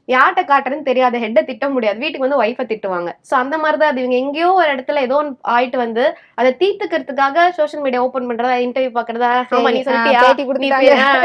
யார்கிட்ட காட்டுறதுன்னு தெரியாத ஹெட்டை திட்ட முடியாது. வீட்டுக்கு வந்து ஒய்ஃபை திட்டுவாங்க. சோ அந்த மாதிரிதான் அது. இவங்க எங்கேயோ ஒரு இடத்துல ஏதோ ஒன்று ஆயிட்டு வந்து அதை தீர்த்துக்கிறதுக்காக சோசியல் மீடியா ஓபன் பண்றதா, இன்டர்வியூ பாக்குறதா, ஆமா நீ சொல்லிட்டியா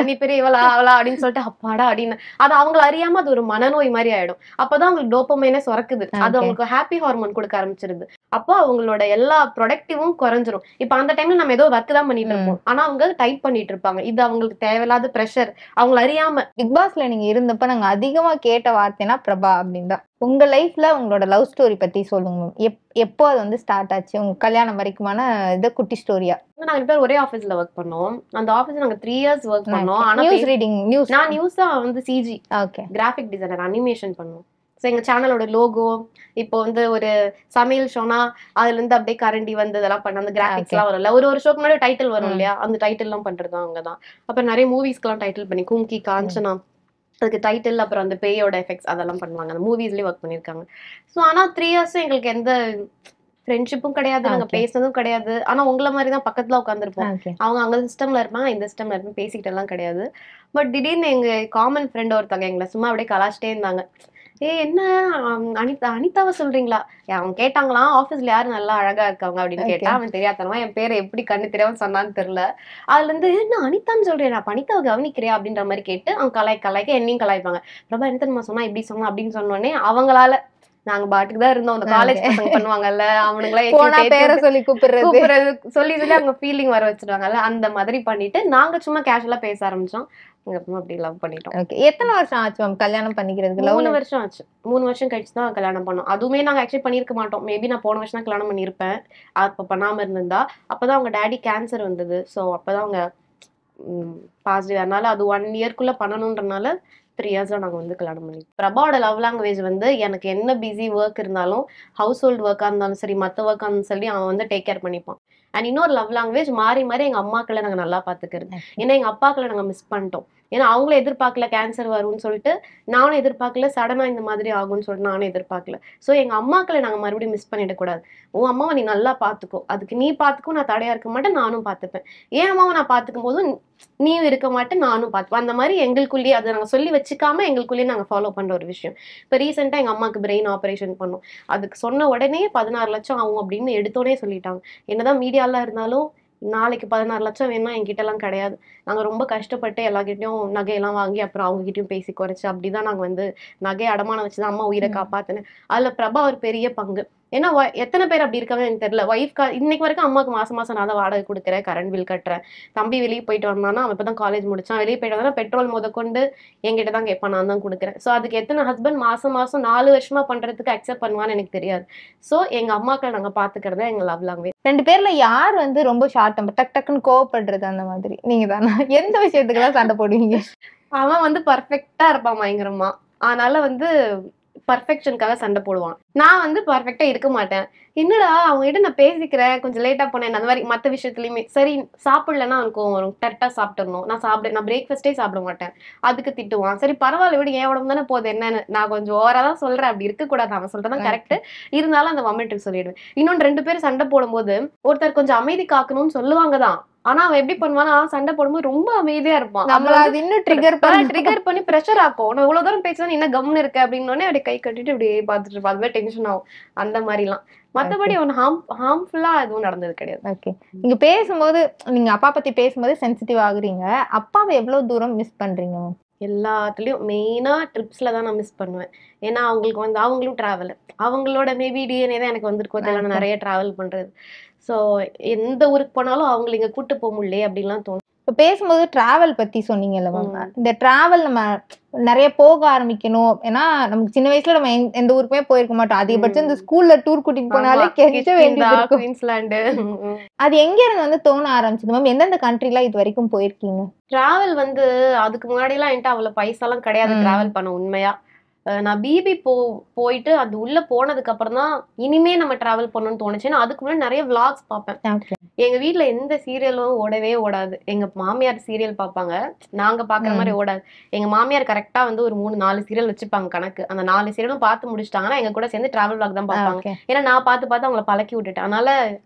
நீ பெரிய இவளா அவளா அப்படின்னு சொல்லிட்டு அப்பாடா அப்படின்னு அது அவங்களை அறியாம அது ஒரு மனநோய் மாதிரி ஆயிடும். அப்பதான் அவங்களுக்கு டோபமைனே சுரக்குது. அது அவங்களுக்கு ஹாப்பி ஹார்மோன் கொடுக்க ஆரம்பிச்சிருது. அப்போ அவங்களோட எல்லா ப்ரொடக்டிவும் குறைஞ்சிரும். இப்ப அந்த டைம்ல நம்ம ஏதோ ஒர்க் தான் பண்ணிட்டு இருப்போம். ஆனா அவங்க டைப் பண்ணிட்டு இருப்பாங்க. இது அவங்களுக்கு தேவையில்லாத பிரஷர். அவங்களை அறியாம. பிக் பாஸ்ல நீங்க இருந்தப்ப நாங்க அதிகமா கேட்ட வார்த்தைனா பிரபா அப்படின்னு தான். உங்க லைஃப்ல உங்களோட லவ் ஸ்டோரி பத்தி சொல்லுங்க. எப்போ அது வந்து ஸ்டார்ட் ஆச்சு? உங்க கல்யாணம் வரைக்குமான இது குட்டி ஸ்டோரியா? நாங்க 2 பேரும் ஒரே ஆபீஸ்ல ஒர்க் பண்ணோம். அந்த ஆபீஸ்ல நாங்க 3 years ஒர்க் பண்ணோம். ஆனா நியூஸ் ரீடிங் நான் நியூஸா வந்து சிஜி கிராஃபிக் டிசைனர் அனிமேஷன் பண்ணுவோம். ஸோ எங்க சேனலோட லோகோ இப்போ வந்து ஒரு சமையல் ஷோனா அதுல இருந்து அப்படியே கரண்டி வந்து இதெல்லாம் பண்ண அந்த கிராபிக்ஸ் எல்லாம் வரும்ல. ஒரு ஷோக்கு முன்னாடி டைட்டில் வரும் இல்லையா, அந்த டைட்டில் எல்லாம் பண்றது அவங்கதான். அப்புறம் நிறைய மூவிஸ்க்கு எல்லாம் டைட்டில் பண்ணி கும்கி, காஞ்சனா அதுக்கு டைட்டில், அப்புறம் அந்த பேயோட எஃபெக்ட்ஸ் அதெல்லாம் பண்ணுவாங்க. அந்த மூவிஸ்லயே ஒர்க் பண்ணிருக்காங்க. ஸோ ஆனா 3 years எங்களுக்கு எந்த ஃப்ரெண்ட்ஷிப்பும் கிடையாது, நாங்க பேசுனதும் கிடையாது. ஆனா உங்களை மாதிரிதான் பக்கத்துல உட்காந்துருப்போம். அவங்க அங்க சிஸ்டம்ல இருப்பாங்க, இந்த சிஸ்டம்ல இருப்போம், பேசிக்கிட்டு எல்லாம் கிடையாது. பட் திடீர்னு எங்க காமன் ஃப்ரெண்ட் ஒருத்தவங்க எங்களை சும்மா அப்படியே கலாச்சிட்டே இருந்தாங்க. என்ன அனிதாவை சொல்றீங்களா? அவங்க கேட்டாங்களாம் ஆபீஸ்ல யாரு நல்லா அழகா இருக்காங்க அப்படின்னு கேட்டா, அவன் தெரியாதனமா என் பேரை எப்படி கண்ணு தெரியாம சொன்னான்னு தெரியல. அதுல இருந்து என்ன அனிதான்னு சொல்றேன், நான் அனிதாவை கவனிக்கிறியா அப்படின்ற மாதிரி கேட்டு அவங்க கலாய்க்க என்னையும் கலாய்ப்பாங்க. பிரபா என்ன தெரியுமா சொன்னா, இப்படி சொன்னா அப்படின்னு சொன்னோடனே அவங்களால நாங்க பாட்டுக்கு தான் இருந்தோம். அந்த காலேஜ் பசங்க பண்ணுவாங்கல்ல, அவனுங்களா சொல்லி கூப்பிடுறது சொல்லி அவங்க ஃபீலிங் வர வச்சிருவாங்கல்ல, அந்த மாதிரி பண்ணிட்டு நாங்க சும்மா கேஷுவலா பேச ஆரம்பிச்சோம். அப்படி லவ் பண்ணிட்டோம். எத்தனை வருஷம் ஆச்சு கல்யாணம் பண்ணிக்கிறதுக்கு? 3 வருஷம் ஆச்சு. 3 வருஷம் கழிச்சு தான் கல்யாணம் பண்ணோம். அதுவுமே நாங்க ஆக்சுவலி பண்ணிருக்க மாட்டோம். மேபி நான் போன வருஷம் தான் கல்யாணம் பண்ணிருப்பேன். அப்ப பண்ணாம இருந்திருந்தா. அப்பதான் அவங்க டாடி கேன்சர் வந்தது. சோ அப்பதான் அவங்க பாசிட்டிவ். அதனால அது 1 yearக்குள்ள பண்ணணும்ன்றனால 3 yearsல நாங்க வந்து கல்யாணம் பண்ணி. பிரபாவோட லவ் லாங்குவேஜ் வந்து எனக்கு என்ன பிஸி ஒர்க் இருந்தாலும், ஹவுஸ் ஹோல்ட் ஒர்க்கா இருந்தாலும் சரி, மத்த ஒர்க்கா இருந்தாலும் சரி, அவன் வந்து டேக் கேர் பண்ணிப்பான். அண்ட் இன்னொரு லவ் லாங்குவேஜ் மாறி மாறி எங்க அம்மாக்களை நாங்க நல்லா பாத்துக்கிறது. ஏன்னா எங்க அப்பாக்களை நாங்க மிஸ் பண்ணிட்டோம். ஏன்னா அவங்களும் எதிர்பார்க்கல கேன்சர் வரும்னு சொல்லிட்டு, நானும் எதிர்பார்க்கல சடனா இந்த மாதிரி ஆகும்னு சொல்லிட்டு நானும் எதிர்பார்க்கல. சோ எங்க அம்மாக்களை நாங்க மறுபடியும் மிஸ் பண்ணிடக்கூடாது. உன் அம்மாவை நீ நல்லா பாத்துக்கோ, அதுக்கு நீ பாத்துக்கோ, நான் தடையா இருக்க மாட்டேன், நானும் பாத்துப்பேன். என் அம்மாவை நான் பாத்துக்கும் போதும் நீயும் இருக்க மாட்டேன், நானும் பாத்துப்பேன். அந்த மாதிரி எங்களுக்குள்ளேயே அதை நாங்க சொல்லி வச்சுக்காம எங்களுக்குள்ளேயே நாங்க ஃபாலோ பண்ற ஒரு விஷயம். இப்ப ரீசெண்டா எங்க அம்மாக்கு பிரெயின் ஆபரேஷன் பண்ணோம். அதுக்கு சொன்ன உடனே 16 லட்சம் ஆகும் அப்படின்னு எடுத்தோடனே சொல்லிட்டாங்க. என்னதான் மீடியாலாம் இருந்தாலும் நாளைக்கு 16 லட்சம் வேணும்னா என்கிட்ட எல்லாம் கிடையாது. நாங்க ரொம்ப கஷ்டப்பட்டு எல்லார்கிட்டயும் நகையெல்லாம் வாங்கி அப்புறம் அவங்க கிட்டயும் பேசி குறைச்சு அப்படிதான் நாங்க வந்து நகையை அடமானம் வச்சுதான் அம்மா உயிரை காப்பாத்தினேன். அதுல பிரபா ஒரு பெரிய பங்கு. ஏன்னா எத்தனை பேர் அப்படி இருக்காங்க எனக்கு தெரியல. ஒய்ஃப்கா இன்னைக்கு வரைக்கும் அம்மாவுக்கு மாசம் மாசம் நான் தான் வாடகை கொடுக்குறேன், கரண்ட் பில் கட்டுறேன். தம்பி வெளியே போயிட்டு வந்தானா, அவன் இப்பதான் காலேஜ் முடிச்சான், வெளியே போயிட்டு வந்தானா பெட்ரோல் முதற்கொண்டு என்கிட்ட தான் கேட்பான், நான் தான் கொடுக்குறேன். சோ அதுக்கு எத்தனை ஹஸ்பண்ட் மாசம் மாசம் 4 வருஷமா பண்றதுக்கு அக்செப்ட் பண்ணுவான்னு எனக்கு தெரியாது. சோ எங்க அம்மாக்களை நாங்க பாத்துக்கிறதா எங்க லவ் லாங்குவேஜ். 2 பேர்ல யார் வந்து ரொம்ப ஷார்ட் டெம்பர், டக் டக்குன்னு கோவப்படுறது அந்த மாதிரி? நீங்க தானே? எந்த விஷயத்துக்கெல்லாம் சண்டை போடுவீங்க? அவன் வந்து பர்ஃபெக்டா இருப்பான் பயங்கரமா. அதனால வந்து பர்ஃபெக்ஷனுக்காக சண்டை போடுவான். நான் வந்து பர்ஃபெக்டா இருக்க மாட்டேன். என்னடா அவங்க கிட்ட நான் பேசிக்கிறேன், கொஞ்சம் லேட்டா போனேன், அந்த மாதிரி மத்த விஷயத்துலயுமே சரி சாப்பிடலன்னா அவனுக்கு கோவம் வரும். கரெக்டா சாப்பிட்டுறணும். நான் பிரேக்ஃபாஸ்டே சாப்பிட மாட்டேன். அதுக்கு திட்டுவான். சரி பரவாயில்ல விடு, என் உடம்பு தானே போகுது என்னன்னு. நான் கொஞ்சம் ஓவரா தான் சொல்றேன், அப்படி இருக்க கூடாது, அவன் சொல்றதான் கரெக்ட். இருந்தாலும் அந்த மொமெண்ட்டுக்கு சொல்லிடுவேன். இன்னொன்று 2 பேரும் சண்டை போடும்போது ஒருத்தர் கொஞ்சம் அமைதி காக்கணும்னு சொல்லுவாங்கதான். ஆனா அவன் எப்படி பண்ணுவானா, சண்டை போடும்போது ரொம்ப அமைதியா இருப்பான். இன்னும் ட்ரிகர் பண்ணி பிரஷர் ஆக்கும். நான் இவ்வளவு தூரம் பேசுறேன், என்ன கம்னு இருக்க அப்படின்னு அப்படியே கை கட்டிட்டு அப்படியே பாத்துட்டு இருப்பான். அதுவே டென்ஷன் ஆகும். அந்த மாதிரி எல்லாம் மத்தபடி ஒன்னு ஹார்ம்ஃபுல்லா எதுவும் நடந்தது கிடையாது. ஓகே, நீங்க பேசும்போது நீங்க அப்பா பத்தி பேசும்போது சென்சிட்டிவ் ஆகுறீங்க. அப்பாவை எவ்வளவு தூரம் மிஸ் பண்றீங்க? எல்லாத்துலயும் மெயினா ட்ரிப்ஸ்ல தான் நான் மிஸ் பண்ணுவேன். ஏன்னா அவங்களுக்கு வந்து அவங்களும் டிராவல், அவங்களோட மேபி டிஎன்ஏ தான் எனக்கு வந்திருக்கோம் தெரியல, நான் நிறைய டிராவல் பண்றது. சோ எந்த ஊருக்கு போனாலும் அவங்களை இங்க கூட்டு போக முடியல அப்படின்லாம் தோணும். இப்ப பேசும்போது டிராவல் பத்தி சொன்னீங்கல்ல மேம், இந்த டிராவல் நம்ம நிறைய போக ஆரம்பிக்கணும். ஏன்னா நமக்கு சின்ன வயசுல நம்ம எந்த ஊருக்குமே போயிருக்க மாட்டோம். அதிகபட்சம் இந்த ஸ்கூல்ல டூர் கூட்டிட்டு போனாலே கெஞ்ச வேண்டியது இருக்கும். குயின்ஸ்லாண்டு அது எங்க இருந்து வந்து தோண ஆரம்பிச்சது மேம்? எந்தெந்த கண்ட்ரிலாம் இது வரைக்கும் போயிருக்கீங்க? டிராவல் வந்து அதுக்கு முன்னாடி எல்லாம் என்கிட்ட அவ்வளவு பைசாலாம் கிடையாது டிராவல் பண்ண உண்மையா. நான் பிபி போயிட்டு அது உள்ள போனதுக்கு அப்புறம் தான் இனிமே நம்ம டிராவல் பண்ணணும்னு தோணுச்சு. ஏன்னா அதுக்கு முன்னாடி நிறைய விளாக்ஸ் பார்ப்பேன். எங்க வீட்டுல எந்த சீரியலும் ஓடவே ஓடாது. எங்க மாமியார் சீரியல் பார்ப்பாங்க, நாங்க பாக்குற மாதிரி ஓடாது. எங்க மாமியார் கரெக்டா வந்து ஒரு 3-4 சீரியல் வச்சுப்பாங்க கணக்கு. அந்த 4 சீரியலும் பார்த்து முடிச்சிட்டாங்கன்னா எங்க கூட சேர்ந்து டிராவல் விளாக் தான் பார்ப்பாங்க. ஏன்னா நான் பார்த்து அவங்களை பழக்கி விட்டுட்டேன். அதனால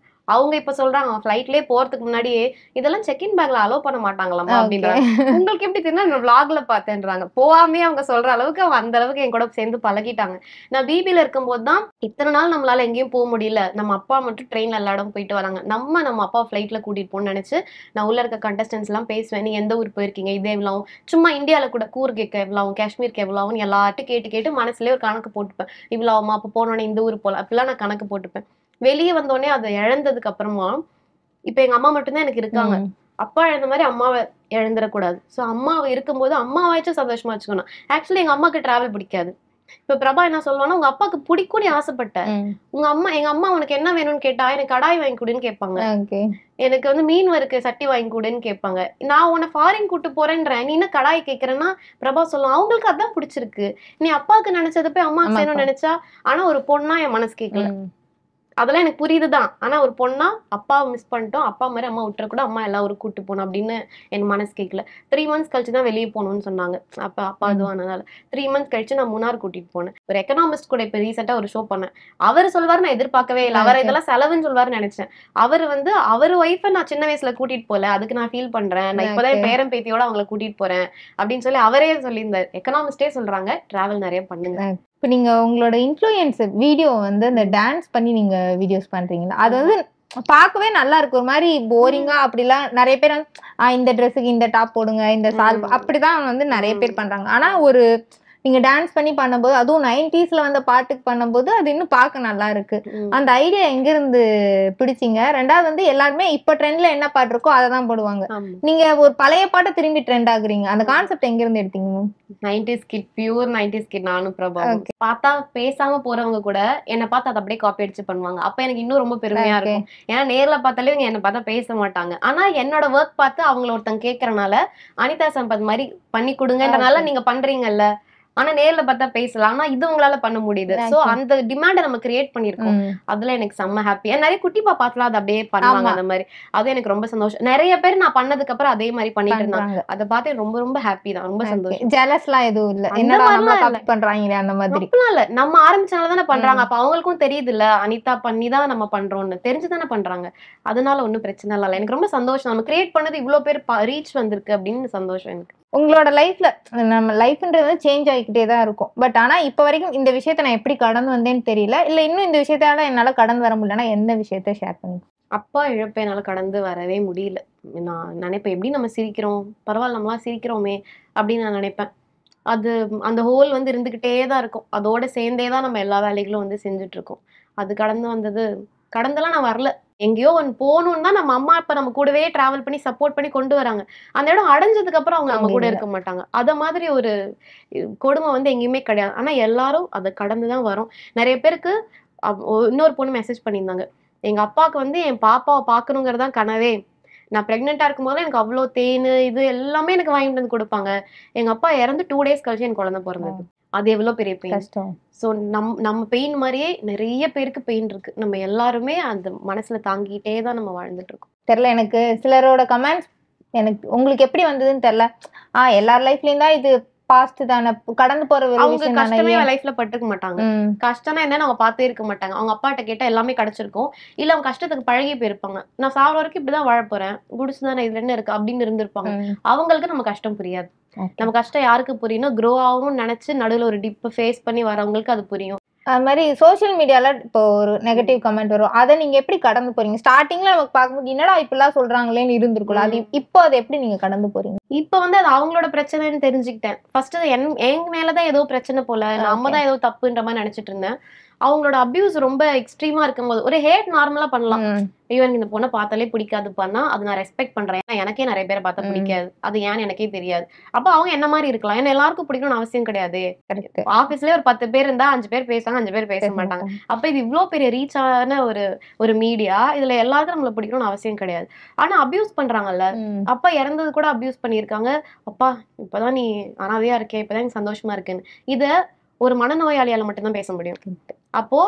அவங்க இப்ப சொல்றாங்க ஃபிளைட்லயே போறதுக்கு முன்னாடியே இதெல்லாம் செக்இன் பேக்ல அலோவ் பண்ண மாட்டாங்களாமா அப்படின்றாங்க. உங்களுக்கு எப்படி தெரியும்? நான் விளாக்ல பார்த்தேன்றாங்க. போவாமே அவங்க சொல்ற அளவுக்கு அவங்க அந்த அளவுக்கு என் கூட சேர்ந்து பழகிட்டாங்க. நான் பிபில இருக்கும்போது தான் இத்தனை நாள் நம்மளால எங்கேயும் போக முடியல. நம்ம அப்பா மட்டும் ட்ரெயின்ல எல்லா இடம் போயிட்டு வராங்க. நம்ம அப்பா ஃபிளைட்ல கூட்டிட்டு போகணும்னு நினைச்சு நான் உள்ள இருக்க கண்டஸ்டன்ஸ் எல்லாம் பேசுவேன். நீங்க எந்த ஊர் போயிருக்கீங்க, இதே எவ்வளவு, சும்மா இந்தியாவில கூட கூர்க்கு எவ்வளவு, காஷ்மீருக்கு எவ்வளவுன்னு எல்லார்ட்டும் கேட்டு மனசுலயே ஒரு கணக்கு போட்டுப்பேன். இவ்வளவுமா, அப்ப போனோடனே இந்த ஊர் போல அப்படிலாம் நான் கணக்கு போட்டுப்பேன். வெளியே வந்தோடனே அதை இழந்ததுக்கு அப்புறமா இப்ப எங்க அம்மா மட்டும்தான் எனக்கு இருக்காங்க. அப்பா இழந்த மாதிரி அம்மாவை இழந்துடக்கூடாது. சோ அம்மாவை இருக்கும்போது அம்மாவாச்சும் சந்தோஷமா வச்சுக்கணும். ஆக்சுவலி எங்க அம்மாக்கு டிராவல் பிடிக்காது. இப்ப பிரபா என்ன சொல்லுவானா, உங்க அப்பாவுக்கு பிடிக்கும்னு ஆசைப்பட்டேன். எங்க அம்மா உனக்கு என்ன வேணும்னு கேட்டா எனக்கு கடாய் வாங்கி கொடுன்னு கேட்பாங்க. எனக்கு வந்து மீன் வறுக்க சட்டி வாங்கி கொடுன்னு கேட்பாங்க. நான் உன்னை ஃபாரின் கூட்டு போறேன்றேன், நீ என்ன கடாய் கேட்கறேன்னா பிரபா சொல்லுவான் அவங்களுக்கு அதான் பிடிச்சிருக்கு. நீ அப்பாவுக்கு நினைச்சது போய் அம்மாவுக்கு செய்யணும்னு நினைச்சா. ஆனா ஒரு பொண்ணா என் மனசு கேட்கல. அதெல்லாம் எனக்கு புரியுதுதான். ஆனா ஒரு பொண்ணா அப்பாவை மிஸ் பண்ணிட்டோம், அப்பா மாதிரி அம்மா விட்டுற கூட அம்மா எல்லா ஊருக்கு கூட்டு போகணும் அப்படின்னு எனக்கு மனசு கேட்கல. 3 months கழிச்சு தான் வெளியே போகணும்னு சொன்னாங்க. அப்பா இதுவானதால 3 months கழிச்சு நான் மூணார் கூட்டிட்டு போனேன். ஒரு எக்கனாமிஸ்ட் கூட இப்ப ரீசெண்டா ஒரு ஷோ பண்ணேன். அவர் சொல்வாரு, நான் எதிர்பார்க்கவே இல்லை. அவர் இதெல்லாம் செலவுன்னு சொல்வாருன்னு நினைச்சேன். அவர் ஒய்ஃபை நான் சின்ன வயசுல கூட்டிட்டு போல, அதுக்கு நான் ஃபீல் பண்றேன். நான் இப்பதான் பேரன் பேத்தியோட அவங்களை கூட்டிட்டு போறேன் அப்படின்னு சொல்லி அவரே சொல்லியிருந்தார். எக்கனாமிஸ்டே சொல்றாங்க டிராவல் நிறைய பண்ணுங்க. இப்போ நீங்க உங்களோட இன்ஃப்ளூயன்ஸ் வீடியோ வந்து இந்த டான்ஸ் பண்ணி நீங்க வீடியோஸ் பண்றீங்களா, அது வந்து பார்க்கவே நல்லா இருக்கு. ஒரு மாதிரி போரிங்கா அப்படிலாம் நிறைய பேர் இந்த ட்ரெஸ்ஸுக்கு இந்த டாப் போடுங்க, இந்த சால் அப்படிதான் வந்து நிறைய பேர் பண்றாங்க. ஆனா ஒரு நீங்க டான்ஸ் பண்ணி பண்ணும்போது, அதுவும் 90sல வந்த பாட்டுக்கு பண்ணும்போது அது இன்னும் பார்க்க நல்லா இருக்கு. அந்த ஐடியா எங்க இருந்து பிடிச்சிங்க? ரெண்டாவது வந்து எல்லாருமே இப்ப ட்ரெண்ட்ல என்ன பாட்டு இருக்கோ அதை தான் போடுவாங்க. நீங்க ஒரு பழைய பாட்டை திரும்பி ட்ரெண்ட் ஆகுறீங்க. அந்த கான்செப்ட் எங்க இருந்து எடுத்தீங்க? 90s kit, pure 90s kit. நானும் பிரபாவும் பார்த்தா பேசாம போறவங்க கூட என்ன பார்த்து அதை அப்படியே காப்பி அடிச்சு பண்ணுவாங்க. அப்ப எனக்கு இன்னும் ரொம்ப பெருமையா இருக்கும். ஏன்னா நேர்ல பார்த்தாலே இவங்க என்ன பார்த்தா பேச மாட்டாங்க. ஆனா என்னோட ஒர்க் பார்த்து அவங்கள ஒருத்தங்க கேட்கறனால அனிதா சம்பத் மாதிரி பண்ணி கொடுங்கன்றனால நீங்க பண்றீங்கல்ல. ஆனா நேர்ல பார்த்தா பேசலாம். ஆனா இது உங்களால பண்ண முடியுது. சோ அந்த டிமாண்ட நம்ம கிரியேட் பண்ணிருக்கோம். அதுல எனக்கு செம்ம ஹாப்பி. நிறைய குட்டி பாப்பாஸ்லாம் அதை அப்படியே பண்ணுவாங்க. அந்த மாதிரி அது எனக்கு ரொம்ப சந்தோஷம். நிறைய பேர் நான் பண்ணதுக்கு அப்புறம் அதே மாதிரி பண்ணிட்டு இருந்தாங்க. அதை பார்த்து ரொம்ப ரொம்ப ஹாப்பி தான். ரொம்ப சந்தோஷம். ஜெலஸ்லாம் எதுவும் இல்ல, என்னடா நம்ம காப்பி பண்றாங்க அந்த மாதிரி இல்ல. நம்ம ஆரம்பிச்சனால தானே பண்றாங்க. அப்ப அவங்களுக்கும் தெரியுது இல்ல, அனிதா பண்ணி தான் நம்ம பண்றோம்னு தெரிஞ்சுதானே பண்றாங்க. அதனால ஒன்னும் பிரச்சனை இல்ல. எனக்கு ரொம்ப சந்தோஷம். நம்ம கிரியேட் பண்ணது இவ்வளவு பேர் ரீச் வந்திருக்கு அப்படின்னு சந்தோஷம் எனக்கு. உங்களோட லைஃப்ல நம்ம லைஃப்ன்றது சேஞ்ச் ஆகிக்கிட்டே தான் இருக்கும். பட் ஆனா இப்ப வரைக்கும் இந்த விஷயத்த நான் எப்படி கடந்து வந்தேன்னு தெரியல, இல்ல இன்னும் இந்த விஷயத்தால என்னால கடந்து வர முடியலன்னா எந்த விஷயத்த ஷேர் பண்ணி? அப்பா இழப்பை என்னால கடந்து வரவே முடியல. நான் நினைப்பேன் எப்படி நம்ம சிரிக்கிறோம், பரவாயில்ல நம்மளாம் சிரிக்கிறோமே அப்படின்னு நான் நினைப்பேன். அது அந்த ஹோல் வந்து இருந்துகிட்டே தான் இருக்கும். அதோட சேர்ந்தே தான் நம்ம எல்லா வேலைகளும் வந்து செஞ்சுட்டு இருக்கோம். அது கடந்து வந்தது கடந்தெல்லாம் நான் வரல. எங்கேயோ ஒன்று போகணும்னு தான் நம்ம அம்மா அப்பா நம்ம கூடவே டிராவல் பண்ணி சப்போர்ட் பண்ணி கொண்டு வராங்க. அந்த இடம் அடைஞ்சதுக்கு அப்புறம் அவங்க நம்ம கூட இருக்க மாட்டாங்க. அத மாதிரி ஒரு கொடுமை வந்து எங்கேயுமே கிடையாது. ஆனா எல்லாரும் அதை கடந்துதான் வரோம். நிறைய பேருக்கு இன்னொரு பொண்ணு மெசேஜ் பண்ணியிருந்தாங்க, எங்க அப்பாவுக்கு வந்து என் பாப்பாவை பாக்கணுங்கிறதான் கனவே. நான் பிரெக்னெண்டா இருக்கும்போது எனக்கு அவ்வளோ தேனு இது எல்லாமே எனக்கு வாங்கிட்டு வந்து கொடுப்பாங்க. எங்க அப்பா இறந்து 2 days கழிச்சு என் குழந்தை பிறந்தது. அது எவ்வளவு பெரிய பெயின். சோ நம்ம பெயின் மாதிரியே நிறைய பேருக்கு பெயின் இருக்கு. நம்ம எல்லாருமே அந்த மனசுல தாங்கிட்டே தான் நம்ம வாழ்ந்துட்டு இருக்கோம். தெரியல, எனக்கு சிலரோட கமெண்ட்ஸ் எனக்கு உங்களுக்கு எப்படி வந்ததுன்னு தெரியல. எல்லார் லைஃப்லயும் தான் இது பாஸ்ட் தானே, கடந்து போற அவங்க கஷ்டமே லைஃப்ல பட்டுக்க மாட்டாங்க. கஷ்டம்னா என்ன அவங்க பார்த்தே இருக்க மாட்டாங்க. அவங்க அப்பாட்ட கேட்டா எல்லாமே கிடைச்சிருக்கும். இல்ல அவங்க கஷ்டத்துக்கு பழகி போயிருப்பாங்க. நான் சாவர வரைக்கும் இப்படிதான் வாழ போறேன், குடிச்சுதானே இதுல என்ன இருக்கு அப்படின்னு இருந்திருப்பாங்க. அவங்களுக்கு நம்ம கஷ்டம் புரியாது. நம்ம கஷ்டம் யாருக்கு புரியும், க்ரோ ஆகும்னு நினைச்சு நடுவில் ஒரு டிப் ஃபேஸ் பண்ணி வரவங்களுக்கு அது புரியும். அது மாதிரி சோசியல் மீடியால இப்போ ஒரு நெகட்டிவ் கமெண்ட் வரும், அதை நீங்க எப்படி கடந்து போறீங்க? ஸ்டார்டிங்ல நமக்கு பார்க்கும்போது என்னடா இப்பெல்லாம் சொல்றாங்களேன்னு இருந்திருக்கும். அது இப்போ அதை எப்படி நீங்க கடந்து போறீங்க? இப்ப வந்து அது அவங்களோட பிரச்சனைன்னு தெரிஞ்சுக்கிட்டேன். ஃபர்ஸ்ட் எங்க மேலதான் ஏதோ பிரச்சனை போல, நம்ம தான் ஏதோ தப்புன்ற மாதிரி நினைச்சிட்டு இருந்தேன். அவங்களோட அபியூஸ் ரொம்ப எக்ஸ்ட்ரீமா இருக்கும்போது ஒரு ஹேட் நார்மலா பண்ணலாம். ஐயோ எனக்கு இந்த பொண்ணை பார்த்தாலே பிடிக்காது பண்ணா அது நான் ரெஸ்பெக்ட் பண்றேன். ஏன்னா எனக்கே நிறைய பேரை பார்த்தா பிடிக்காது, அது ஏன்னு எனக்கே தெரியாது. அப்ப அவங்க என்ன மாதிரி இருக்கலாம், ஏன்னா எல்லாருக்கும் பிடிக்கணும்னு அவசியம் கிடையாது. ஆபீஸ்லயே ஒரு 10 பேர் இருந்தா 5 பேர் பேசுவாங்க, 5 பேர் பேச மாட்டாங்க. அப்ப இது இவ்வளவு பெரிய ரீச் ஆன ஒரு மீடியா, இதுல எல்லாருக்கும் நம்மள பிடிக்கணும்னு அவசியம் கிடையாது. ஆனா அபியூஸ் பண்றாங்கல்ல, அப்பா இறந்தது கூட அபியூஸ் பண்ணியிருக்காங்க. அப்பா இப்பதான் நீ அனாதையா இருக்கே, இப்பதான் நீ சந்தோஷமா இருக்குன்னு. இத ஒரு மனநோயாளியால மட்டும்தான் பேச முடியும். அப்போ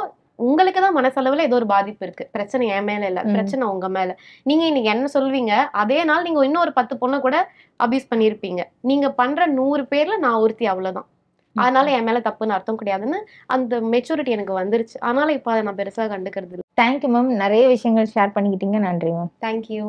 உங்களுக்கு தான் மனசளவுல ஏதோ ஒரு பாதிப்பு இருக்கு. பிரச்சனை என் மேல இல்ல, பிரச்சனை உங்க மேல. நீங்க இன்னைக்கு என்ன சொல்வீங்க, அதே நாள் நீங்க இன்னொரு 10 பொண்ணை கூட அபியூஸ் பண்ணிருப்பீங்க. நீங்க பண்ற 100 பேர்ல நான் ஒருத்தி, அவ்வளவுதான். அதனால என் மேல தப்புன்னு அர்த்தம் கிடையாதுன்னு அந்த மெச்சூரிட்டி எனக்கு வந்துருச்சு. அதனால இப்ப அதை நான் பெருசா கண்டுக்கிறது இல்லை. தேங்க்யூ மேம், நிறைய விஷயங்கள் ஷேர் பண்ணிக்கிட்டீங்க. நன்றி மேம். தேங்க்யூ.